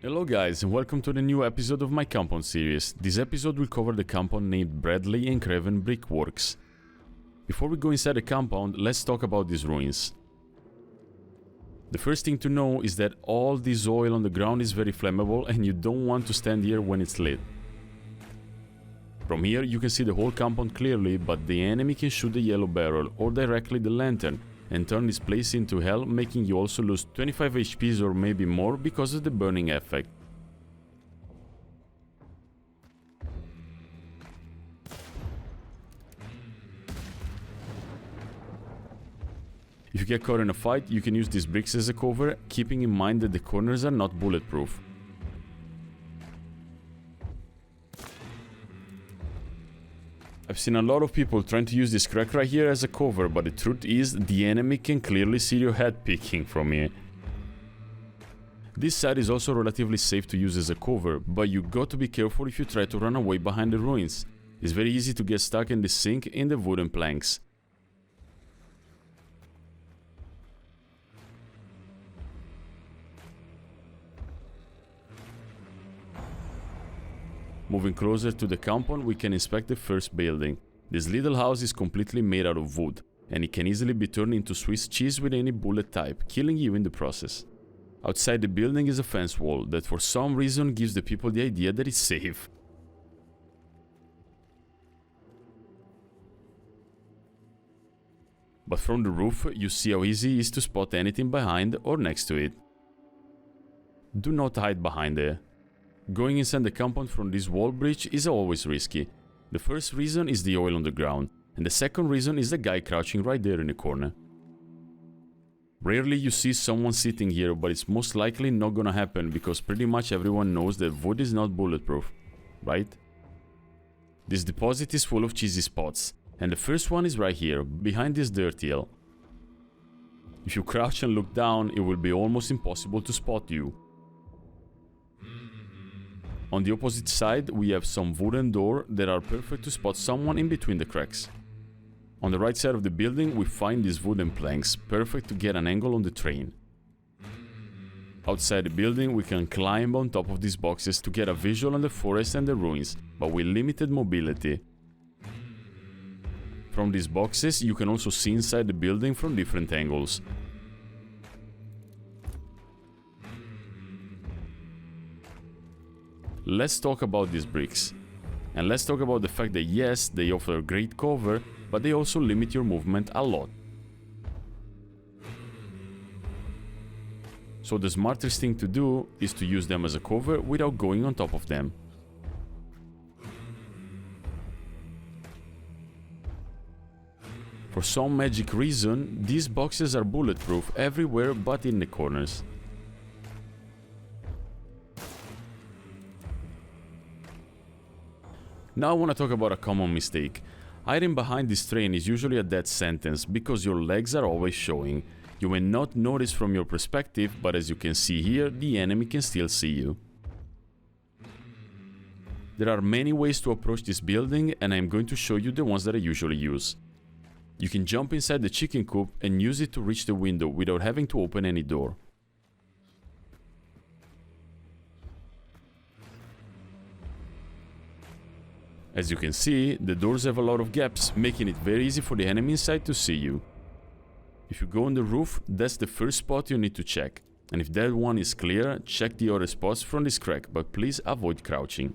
Hello guys, and welcome to the new episode of my compound series. This episode will cover the compound named Bradley and Craven Brickworks. Before we go inside the compound, let's talk about these ruins. The first thing to know is that all this oil on the ground is very flammable and you don't want to stand here when it's lit. From here you can see the whole compound clearly, but the enemy can shoot the yellow barrel or directly the lantern and turn this place into hell, making you also lose 25 HPs or maybe more because of the burning effect. If you get caught in a fight, you can use these bricks as a cover, keeping in mind that the corners are not bulletproof. I've seen a lot of people trying to use this crack right here as a cover, but the truth is, the enemy can clearly see your head peeking from here. This side is also relatively safe to use as a cover, but you got to be careful if you try to run away behind the ruins. It's very easy to get stuck in the sink in the wooden planks. Moving closer to the compound, we can inspect the first building. This little house is completely made out of wood, and it can easily be turned into Swiss cheese with any bullet type, killing you in the process. Outside the building is a fence wall that for some reason gives the people the idea that it's safe. But from the roof, you see how easy it is to spot anything behind or next to it. Do not hide behind there. Going inside the compound from this wall bridge is always risky. The first reason is the oil on the ground, and the second reason is the guy crouching right there in the corner. Rarely you see someone sitting here, but it's most likely not gonna happen because pretty much everyone knows that wood is not bulletproof, right? This deposit is full of cheesy spots, and the first one is right here, behind this dirt hill. If you crouch and look down, it will be almost impossible to spot you. On the opposite side, we have some wooden doors that are perfect to spot someone in between the cracks. On the right side of the building, we find these wooden planks, perfect to get an angle on the train. Outside the building, we can climb on top of these boxes to get a visual on the forest and the ruins, but with limited mobility. From these boxes, you can also see inside the building from different angles. Let's talk about these bricks. And let's talk about the fact that yes, they offer great cover, but they also limit your movement a lot. So the smartest thing to do is to use them as a cover without going on top of them. For some magic reason, these boxes are bulletproof everywhere but in the corners. Now I want to talk about a common mistake. Hiding behind this train is usually a death sentence because your legs are always showing. You may not notice from your perspective, but as you can see here, the enemy can still see you. There are many ways to approach this building, and I'm going to show you the ones that I usually use. You can jump inside the chicken coop and use it to reach the window without having to open any door. As you can see, the doors have a lot of gaps, making it very easy for the enemy inside to see you. If you go on the roof, that's the first spot you need to check. And if that one is clear, check the other spots from this crack, but please avoid crouching.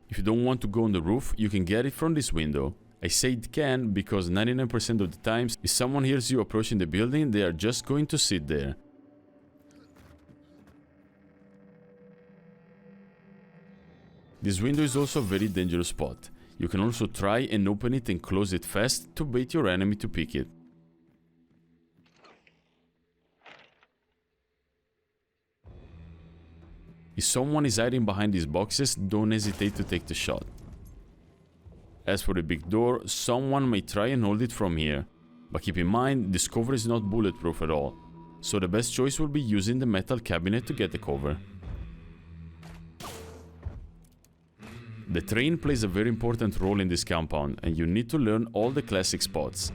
If you don't want to go on the roof, you can get it from this window. I say it can because 99% of the times, if someone hears you approaching the building, they are just going to sit there. This window is also a very dangerous spot. You can also try and open it and close it fast to bait your enemy to pick it. If someone is hiding behind these boxes, don't hesitate to take the shot. As for the big door, someone may try and hold it from here, but keep in mind this cover is not bulletproof at all, so the best choice will be using the metal cabinet to get the cover. The train plays a very important role in this compound, and you need to learn all the classic spots.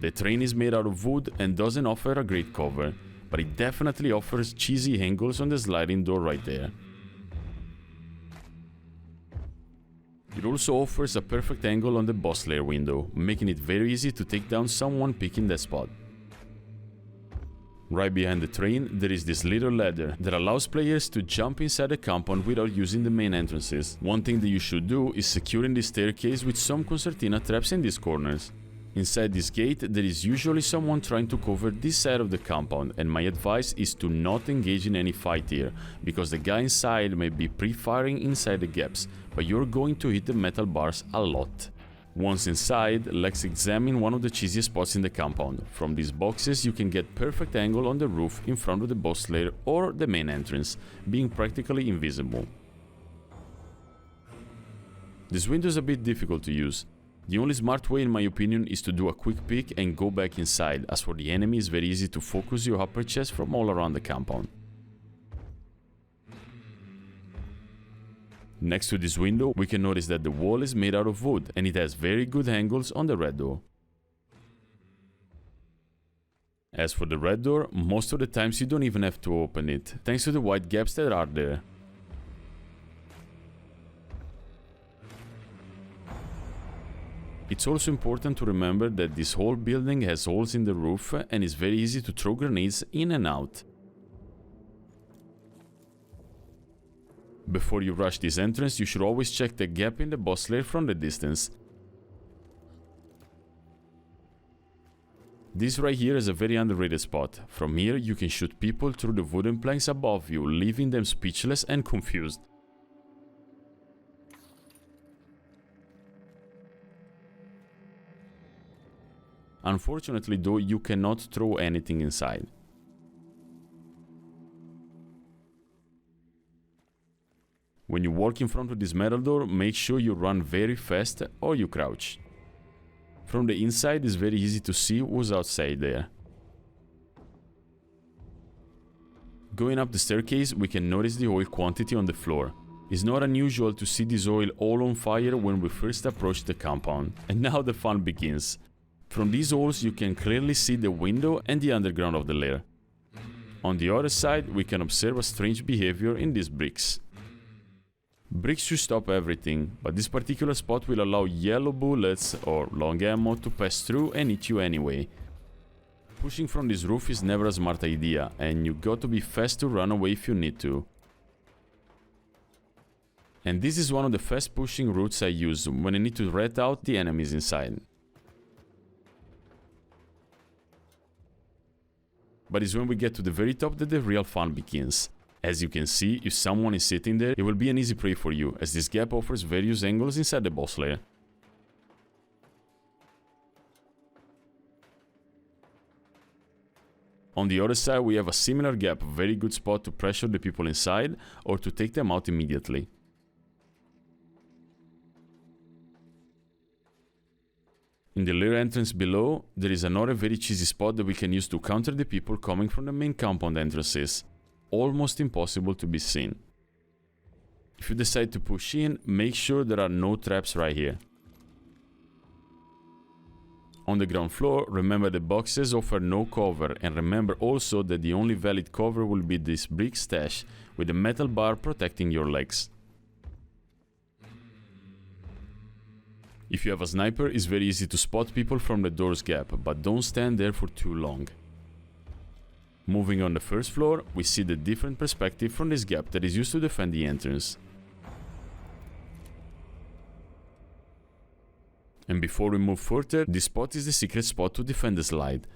The train is made out of wood and doesn't offer a great cover, but it definitely offers cheesy angles on the sliding door right there. It also offers a perfect angle on the boss lair window, making it very easy to take down someone picking that spot. Right behind the train, there is this little ladder that allows players to jump inside the compound without using the main entrances. One thing that you should do is securing the staircase with some concertina traps in these corners. Inside this gate, there is usually someone trying to cover this side of the compound, and my advice is to not engage in any fight here, because the guy inside may be pre-firing inside the gaps, but you're going to hit the metal bars a lot. Once inside, let's examine one of the cheesiest spots in the compound. From these boxes you can get perfect angle on the roof in front of the boss lair or the main entrance, being practically invisible. This window is a bit difficult to use. The only smart way in my opinion is to do a quick peek and go back inside, as for the enemy it's very easy to focus your upper chest from all around the compound. Next to this window, we can notice that the wall is made out of wood and it has very good angles on the red door. As for the red door, most of the times you don't even have to open it, thanks to the white gaps that are there. It's also important to remember that this whole building has holes in the roof and is very easy to throw grenades in and out. Before you rush this entrance, you should always check the gap in the boss lair from the distance. This right here is a very underrated spot. From here you can shoot people through the wooden planks above you, leaving them speechless and confused. Unfortunately though, you cannot throw anything inside. When you walk in front of this metal door, make sure you run very fast or you crouch. From the inside it's very easy to see who's outside there. Going up the staircase, we can notice the oil quantity on the floor. It's not unusual to see this oil all on fire when we first approach the compound. And now the fun begins. From these holes you can clearly see the window and the underground of the lair. On the other side we can observe a strange behavior in these bricks. Bricks should stop everything, but this particular spot will allow yellow bullets or long ammo to pass through and hit you anyway. Pushing from this roof is never a smart idea, and you got to be fast to run away if you need to. And this is one of the fast pushing routes I use when I need to rat out the enemies inside. But it's when we get to the very top that the real fun begins. As you can see, if someone is sitting there, it will be an easy prey for you, as this gap offers various angles inside the boss lair. On the other side we have a similar gap, a very good spot to pressure the people inside or to take them out immediately. In the lair entrance below, there is another very cheesy spot that we can use to counter the people coming from the main compound entrances. Almost impossible to be seen. If you decide to push in, make sure there are no traps right here. On the ground floor, remember the boxes offer no cover, and remember also that the only valid cover will be this brick stash with a metal bar protecting your legs. If you have a sniper, it's very easy to spot people from the door's gap, but don't stand there for too long. Moving on the first floor, we see the different perspective from this gap that is used to defend the entrance. And before we move further, this spot is the secret spot to defend the slide.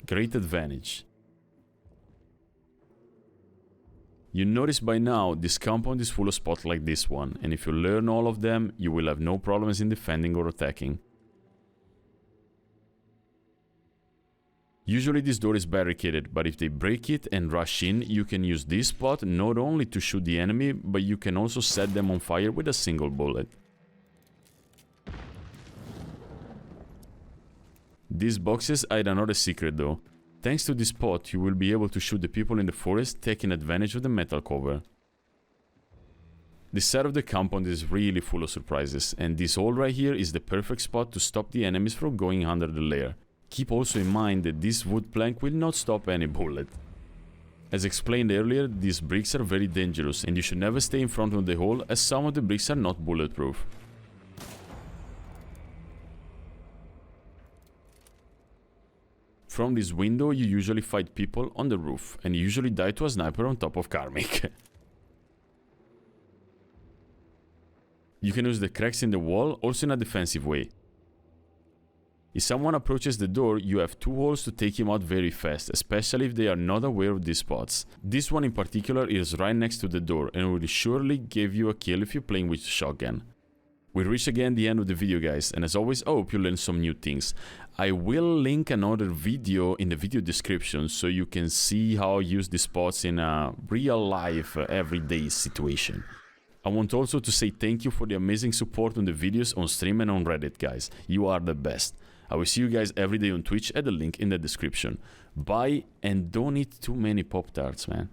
Great advantage. You notice by now, this compound is full of spots like this one, and if you learn all of them, you will have no problems in defending or attacking. Usually this door is barricaded, but if they break it and rush in, you can use this spot not only to shoot the enemy, but you can also set them on fire with a single bullet. These boxes hide another secret though. Thanks to this spot, you will be able to shoot the people in the forest, taking advantage of the metal cover. This side of the compound is really full of surprises, and this hole right here is the perfect spot to stop the enemies from going under the lair. Keep also in mind that this wood plank will not stop any bullet. As explained earlier, these bricks are very dangerous and you should never stay in front of the hole, as some of the bricks are not bulletproof. From this window you usually fight people on the roof, and you usually die to a sniper on top of Karmic. You can use the cracks in the wall also in a defensive way. If someone approaches the door, you have 2 holes to take him out very fast, especially if they are not aware of these spots. This one in particular is right next to the door and will surely give you a kill if you're playing with shotgun. We reached again the end of the video, guys, and as always I hope you learned some new things. I will link another video in the video description so you can see how I use these spots in a real life everyday situation. I want also to say thank you for the amazing support on the videos on stream and on Reddit, guys. You are the best. I will see you guys every day on Twitch at the link in the description. Bye, and don't eat too many Pop-Tarts, man.